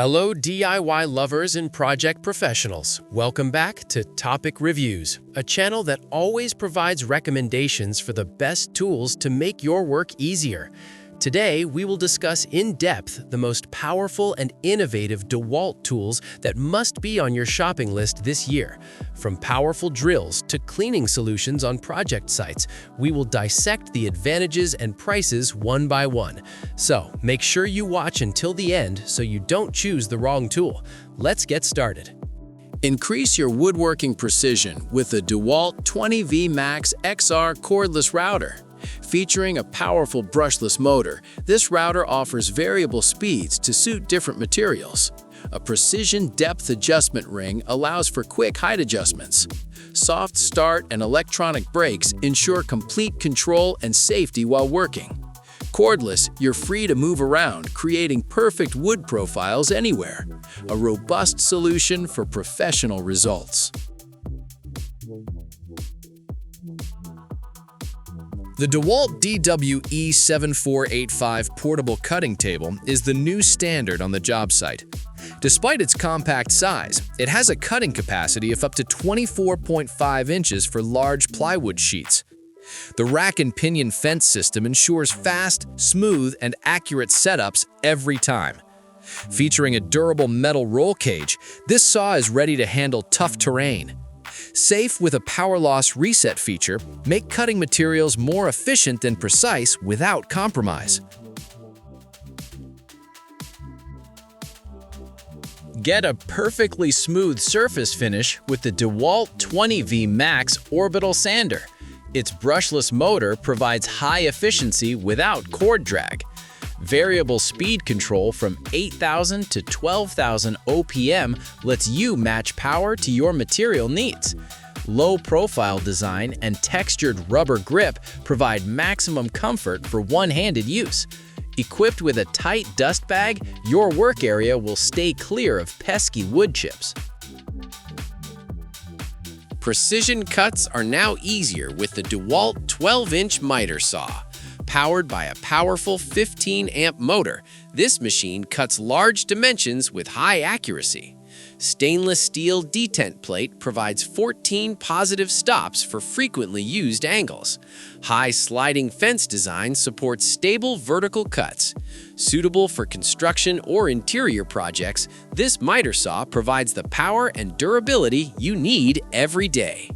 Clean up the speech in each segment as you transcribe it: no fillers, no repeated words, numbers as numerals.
Hello DIY lovers and project professionals. Welcome back to Toppick Reviews, a channel that always provides recommendations for the best tools to make your work easier. Today, we will discuss in depth the most powerful and innovative DEWALT tools that must be on your shopping list this year. From powerful drills to cleaning solutions on project sites, we will dissect the advantages and prices one by one. So, make sure you watch until the end so you don't choose the wrong tool. Let's get started. Increase your woodworking precision with the DEWALT 20V Max XR cordless router. Featuring a powerful brushless motor, this router offers variable speeds to suit different materials. A precision depth adjustment ring allows for quick height adjustments. Soft start and electronic brakes ensure complete control and safety while working. Cordless, you're free to move around, creating perfect wood profiles anywhere. A robust solution for professional results. The DEWALT DWE7485 portable cutting table is the new standard on the Jobsite. Despite its compact size, it has a cutting capacity of up to 24.5 inches for large plywood sheets. The rack and pinion fence system ensures fast, smooth, and accurate setups every time. Featuring a durable metal roll cage, this saw is ready to handle tough terrain. Safe with a power loss reset feature, make cutting materials more efficient and precise without compromise. Get a perfectly smooth surface finish with the DEWALT 20V Max Orbital Sander. Its brushless motor provides high efficiency without cord drag. Variable speed control from 8,000 to 12,000 OPM lets you match power to your material needs. Low-profile design and textured rubber grip provide maximum comfort for one-handed use. Equipped with a tight dust bag, your work area will stay clear of pesky wood chips. Precision cuts are now easier with the DEWALT 12-inch miter saw. Powered by a powerful 15-amp motor, this machine cuts large dimensions with high accuracy. Stainless steel detent plate provides 14 positive stops for frequently used angles. High sliding fence design supports stable vertical cuts. Suitable for construction or interior projects, this miter saw provides the power and durability you need every day.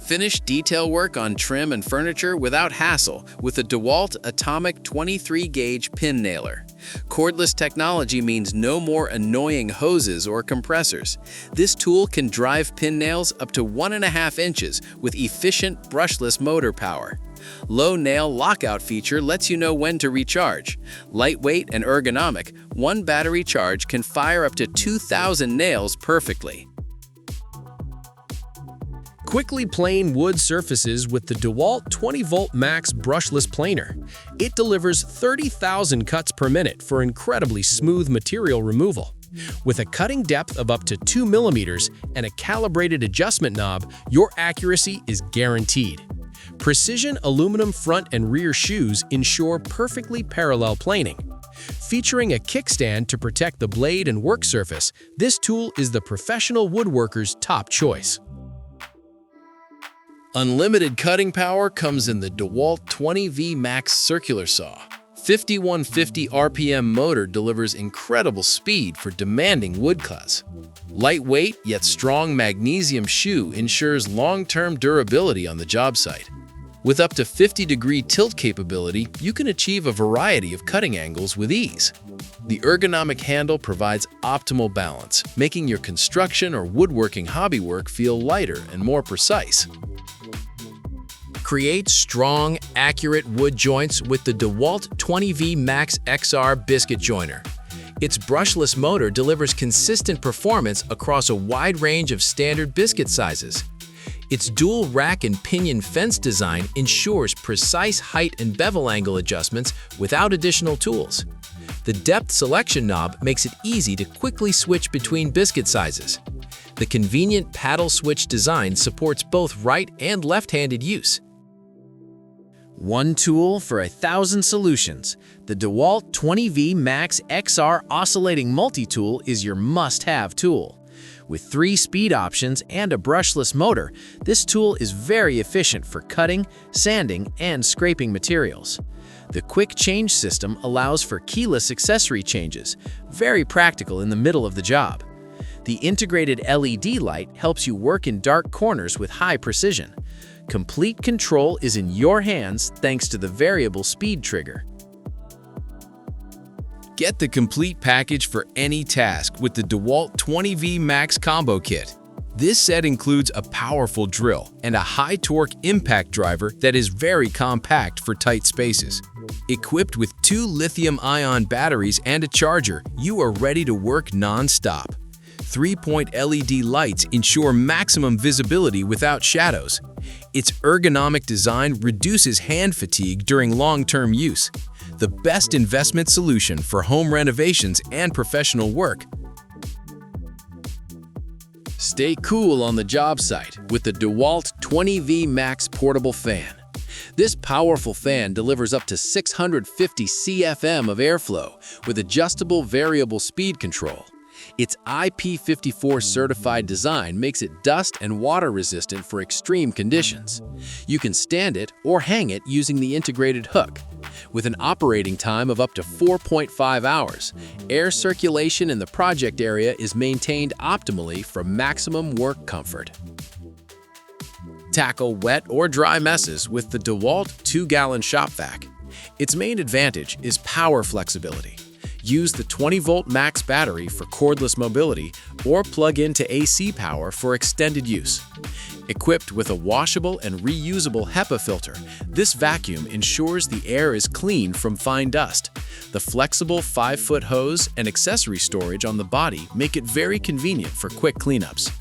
Finish detail work on trim and furniture without hassle with the DEWALT Atomic 23-gauge pin nailer. Cordless technology means no more annoying hoses or compressors. This tool can drive pin nails up to 1.5 inches with efficient brushless motor power. Low nail lockout feature lets you know when to recharge. Lightweight and ergonomic, one battery charge can fire up to 2,000 nails perfectly. Quickly plane wood surfaces with the DEWALT 20V Max brushless planer. It delivers 30,000 cuts per minute for incredibly smooth material removal. With a cutting depth of up to 2 mm and a calibrated adjustment knob, your accuracy is guaranteed. Precision aluminum front and rear shoes ensure perfectly parallel planing. Featuring a kickstand to protect the blade and work surface, this tool is the professional woodworker's top choice. Unlimited cutting power comes in the DEWALT 20V Max circular saw. 5150 RPM motor delivers incredible speed for demanding wood cuts. Lightweight yet strong magnesium shoe ensures long-term durability on the job site. With up to 50-degree tilt capability, you can achieve a variety of cutting angles with ease. The ergonomic handle provides optimal balance, making your construction or woodworking hobby work feel lighter and more precise. Create strong, accurate wood joints with the DEWALT 20V Max XR Biscuit Joiner. Its brushless motor delivers consistent performance across a wide range of standard biscuit sizes. Its dual rack and pinion fence design ensures precise height and bevel angle adjustments without additional tools. The depth selection knob makes it easy to quickly switch between biscuit sizes. The convenient paddle switch design supports both right and left-handed use. One tool for 1,000 solutions. The DEWALT 20V Max XR Oscillating Multi-Tool is your must-have tool. With 3 speed options and a brushless motor, this tool is very efficient for cutting, sanding, and scraping materials. The quick change system allows for keyless accessory changes, very practical in the middle of the job. The integrated LED light helps you work in dark corners with high precision. Complete control is in your hands thanks to the variable speed trigger. Get the complete package for any task with the DEWALT 20V Max Combo Kit. This set includes a powerful drill and a high-torque impact driver that is very compact for tight spaces. Equipped with 2 lithium-ion batteries and a charger, you are ready to work non-stop. 3-point LED lights ensure maximum visibility without shadows. Its ergonomic design reduces hand fatigue during long-term use. The best investment solution for home renovations and professional work. Stay cool on the job site with the DEWALT 20V Max Portable Fan. This powerful fan delivers up to 650 CFM of airflow with adjustable variable speed control. Its IP54 certified design makes it dust and water resistant for extreme conditions. You can stand it or hang it using the integrated hook. With an operating time of up to 4.5 hours, air circulation in the project area is maintained optimally for maximum work comfort. Tackle wet or dry messes with the DEWALT 2-gallon shop vac. Its main advantage is power flexibility. Use the 20-volt max battery for cordless mobility or plug into AC power for extended use. Equipped with a washable and reusable HEPA filter, this vacuum ensures the air is clean from fine dust. The flexible 5-foot hose and accessory storage on the body make it very convenient for quick cleanups.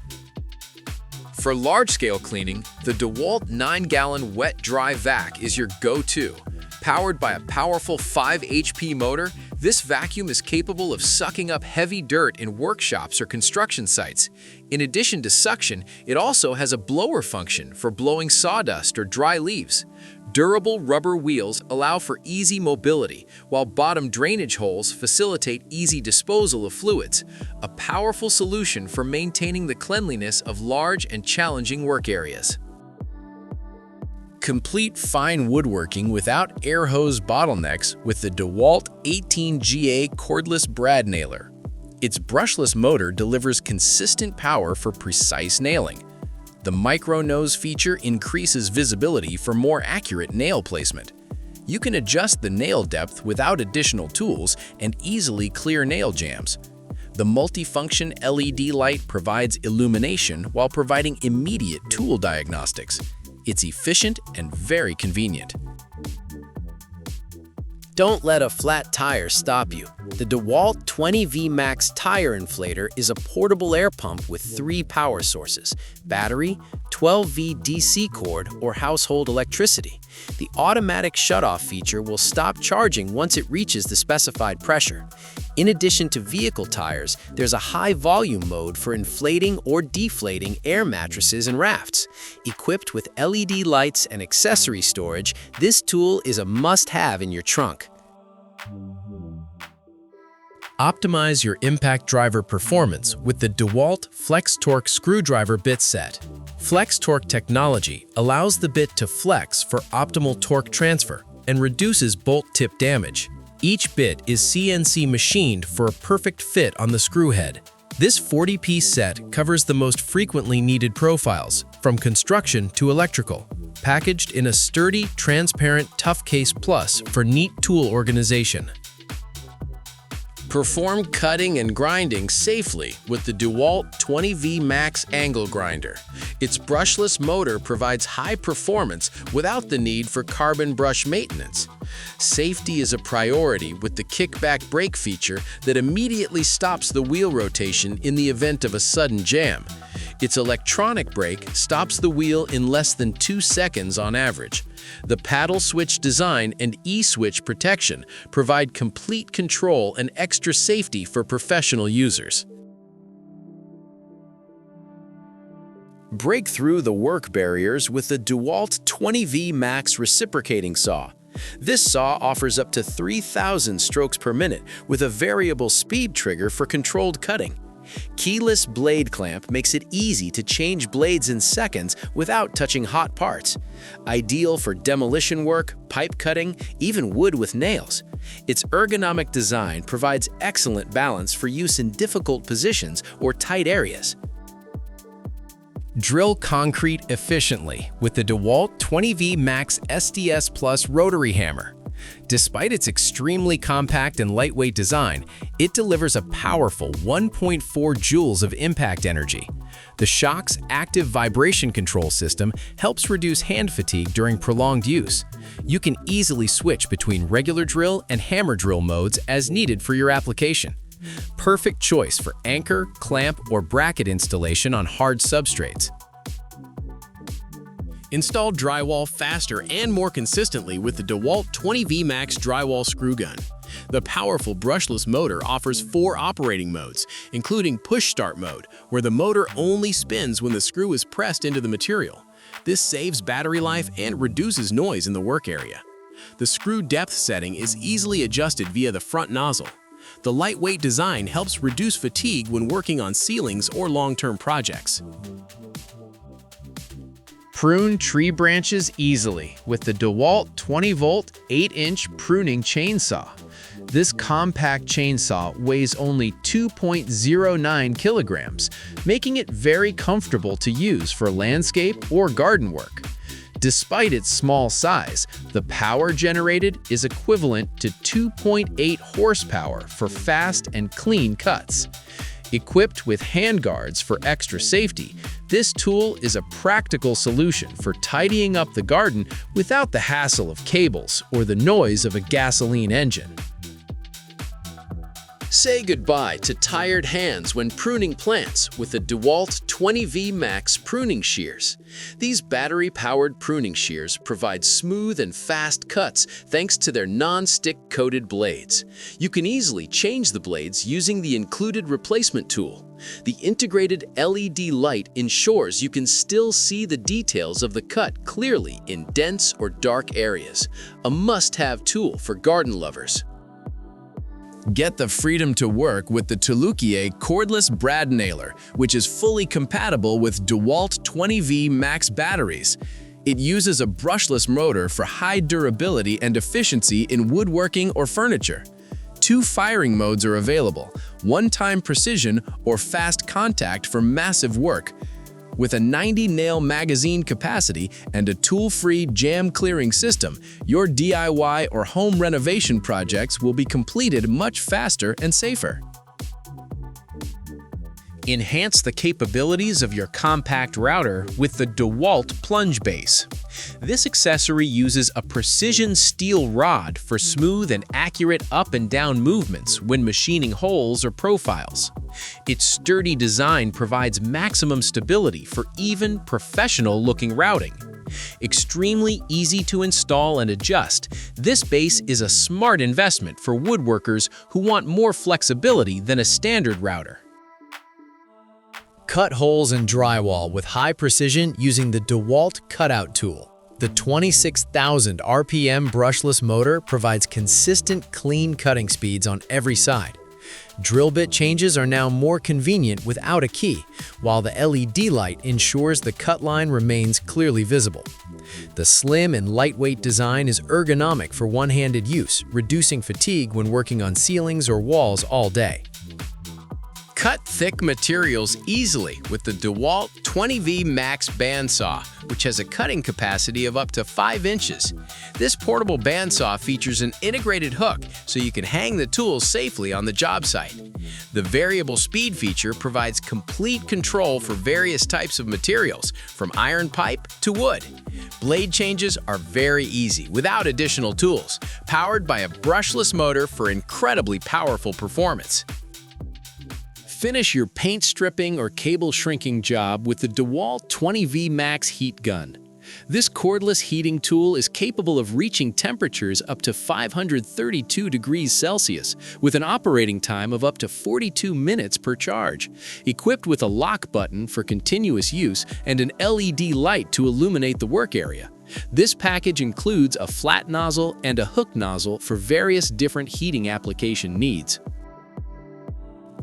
For large-scale cleaning, the DEWALT 9-gallon wet-dry vac is your go-to. Powered by a powerful 5 HP motor, this vacuum is capable of sucking up heavy dirt in workshops or construction sites. In addition to suction, it also has a blower function for blowing sawdust or dry leaves. Durable rubber wheels allow for easy mobility, while bottom drainage holes facilitate easy disposal of fluids, a powerful solution for maintaining the cleanliness of large and challenging work areas. Complete fine woodworking without air hose bottlenecks with the DEWALT 18GA Cordless Brad Nailer. Its brushless motor delivers consistent power for precise nailing. The micro nose feature increases visibility for more accurate nail placement. You can adjust the nail depth without additional tools and easily clear nail jams. The multifunction LED light provides illumination while providing immediate tool diagnostics. It's efficient and very convenient. Don't let a flat tire stop you. The DEWALT 20V Max Tire Inflator is a portable air pump with 3 power sources: battery, 12V DC cord, or household electricity. The automatic shutoff feature will stop charging once it reaches the specified pressure. In addition to vehicle tires, there's a high-volume mode for inflating or deflating air mattresses and rafts. Equipped with LED lights and accessory storage, this tool is a must-have in your trunk. Optimize your impact driver performance with the DEWALT Flex Torque Screwdriver Bit Set. Flex Torque technology allows the bit to flex for optimal torque transfer and reduces bolt tip damage. Each bit is CNC machined for a perfect fit on the screw head. This 40-piece set covers the most frequently needed profiles, from construction to electrical, packaged in a sturdy, transparent Tough Case Plus for neat tool organization. Perform cutting and grinding safely with the DEWALT 20V Max Angle Grinder. Its brushless motor provides high performance without the need for carbon brush maintenance. Safety is a priority with the kickback brake feature that immediately stops the wheel rotation in the event of a sudden jam. Its electronic brake stops the wheel in less than 2 seconds on average. The paddle switch design and E-switch protection provide complete control and extra safety for professional users. Break through the work barriers with the DEWALT 20V Max reciprocating saw. This saw offers up to 3,000 strokes per minute with a variable speed trigger for controlled cutting. Keyless blade clamp makes it easy to change blades in seconds without touching hot parts. Ideal for demolition work, pipe cutting, even wood with nails. Its ergonomic design provides excellent balance for use in difficult positions or tight areas. Drill concrete efficiently with the DEWALT 20V Max SDS Plus rotary hammer. Despite its extremely compact and lightweight design, it delivers a powerful 1.4 joules of impact energy. The shock's active vibration control system helps reduce hand fatigue during prolonged use. You can easily switch between regular drill and hammer drill modes as needed for your application. Perfect choice for anchor, clamp, or bracket installation on hard substrates. Install drywall faster and more consistently with the DEWALT 20V Max drywall screw gun. The powerful brushless motor offers 4 operating modes, including push start mode, where the motor only spins when the screw is pressed into the material. This saves battery life and reduces noise in the work area. The screw depth setting is easily adjusted via the front nozzle. The lightweight design helps reduce fatigue when working on ceilings or long-term projects. Prune tree branches easily with the DEWALT 20-volt 8-inch pruning chainsaw. This compact chainsaw weighs only 2.09 kilograms, making it very comfortable to use for landscape or garden work. Despite its small size, the power generated is equivalent to 2.8 horsepower for fast and clean cuts. Equipped with handguards for extra safety, this tool is a practical solution for tidying up the garden without the hassle of cables or the noise of a gasoline engine. Say goodbye to tired hands when pruning plants with the DEWALT 20V Max pruning shears. These battery-powered pruning shears provide smooth and fast cuts thanks to their non-stick coated blades. You can easily change the blades using the included replacement tool. The integrated LED light ensures you can still see the details of the cut clearly in dense or dark areas. A must-have tool for garden lovers. Get the freedom to work with the Toppick Cordless brad nailer, which is fully compatible with DEWALT 20V Max batteries. It uses a brushless motor for high durability and efficiency in woodworking or furniture. 2 firing modes are available, one-time precision or fast contact for massive work. With a 90-nail magazine capacity and a tool-free jam-clearing system, your DIY or home renovation projects will be completed much faster and safer. Enhance the capabilities of your compact router with the DEWALT plunge base. This accessory uses a precision steel rod for smooth and accurate up and down movements when machining holes or profiles. Its sturdy design provides maximum stability for even professional-looking routing. Extremely easy to install and adjust, this base is a smart investment for woodworkers who want more flexibility than a standard router. Cut holes in drywall with high precision using the DEWALT cutout tool. The 26,000 RPM brushless motor provides consistent, clean cutting speeds on every side. Drill bit changes are now more convenient without a key, while the LED light ensures the cut line remains clearly visible. The slim and lightweight design is ergonomic for one-handed use, reducing fatigue when working on ceilings or walls all day. Cut thick materials easily with the DEWALT 20V Max bandsaw, which has a cutting capacity of up to 5 inches. This portable bandsaw features an integrated hook so you can hang the tools safely on the job site. The variable speed feature provides complete control for various types of materials, from iron pipe to wood. Blade changes are very easy without additional tools, powered by a brushless motor for incredibly powerful performance. Finish your paint stripping or cable shrinking job with the DEWALT 20V Max heat gun. This cordless heating tool is capable of reaching temperatures up to 532 degrees Celsius with an operating time of up to 42 minutes per charge, equipped with a lock button for continuous use and an LED light to illuminate the work area. This package includes a flat nozzle and a hook nozzle for various different heating application needs.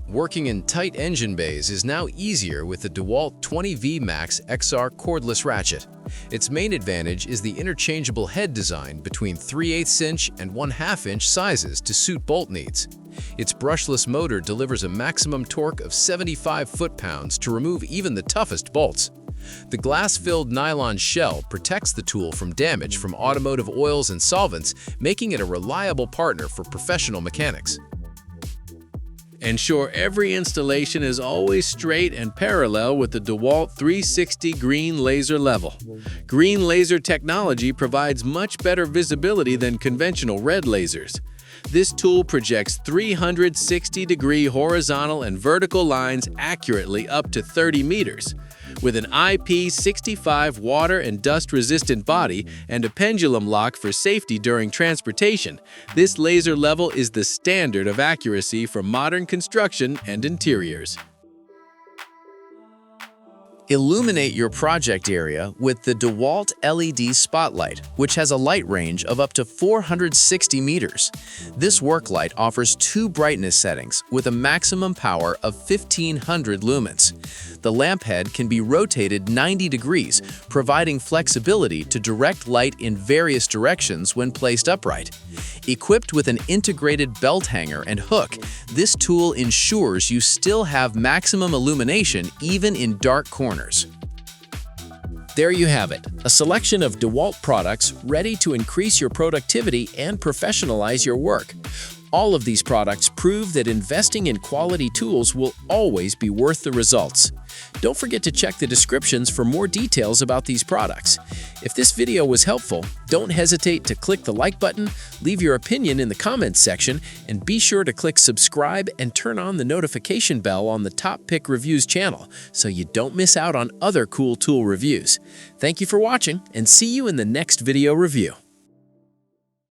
Working in tight engine bays is now easier with the DEWALT 20V Max XR cordless ratchet. Its main advantage is the interchangeable head design between 3/8 inch and 1/2 inch sizes to suit bolt needs. Its brushless motor delivers a maximum torque of 75 foot-pounds to remove even the toughest bolts. The glass-filled nylon shell protects the tool from damage from automotive oils and solvents, making it a reliable partner for professional mechanics. Ensure every installation is always straight and parallel with the DEWALT 360 green laser level. Green laser technology provides much better visibility than conventional red lasers. This tool projects 360-degree horizontal and vertical lines accurately up to 30 meters. With an IP65 water and dust-resistant body and a pendulum lock for safety during transportation, this laser level is the standard of accuracy for modern construction and interiors. Illuminate your project area with the DEWALT LED Spotlight, which has a light range of up to 460 meters. This work light offers 2 brightness settings with a maximum power of 1500 lumens. The lamp head can be rotated 90 degrees, providing flexibility to direct light in various directions when placed upright. Equipped with an integrated belt hanger and hook, this tool ensures you still have maximum illumination even in dark corners. There you have it, a selection of DEWALT products ready to increase your productivity and professionalize your work. All of these products prove that investing in quality tools will always be worth the results. Don't forget to check the descriptions for more details about these products. If this video was helpful, don't hesitate to click the like button, leave your opinion in the comments section, and be sure to click subscribe and turn on the notification bell on the Toppick Reviews channel so you don't miss out on other cool tool reviews. Thank you for watching, and see you in the next video review.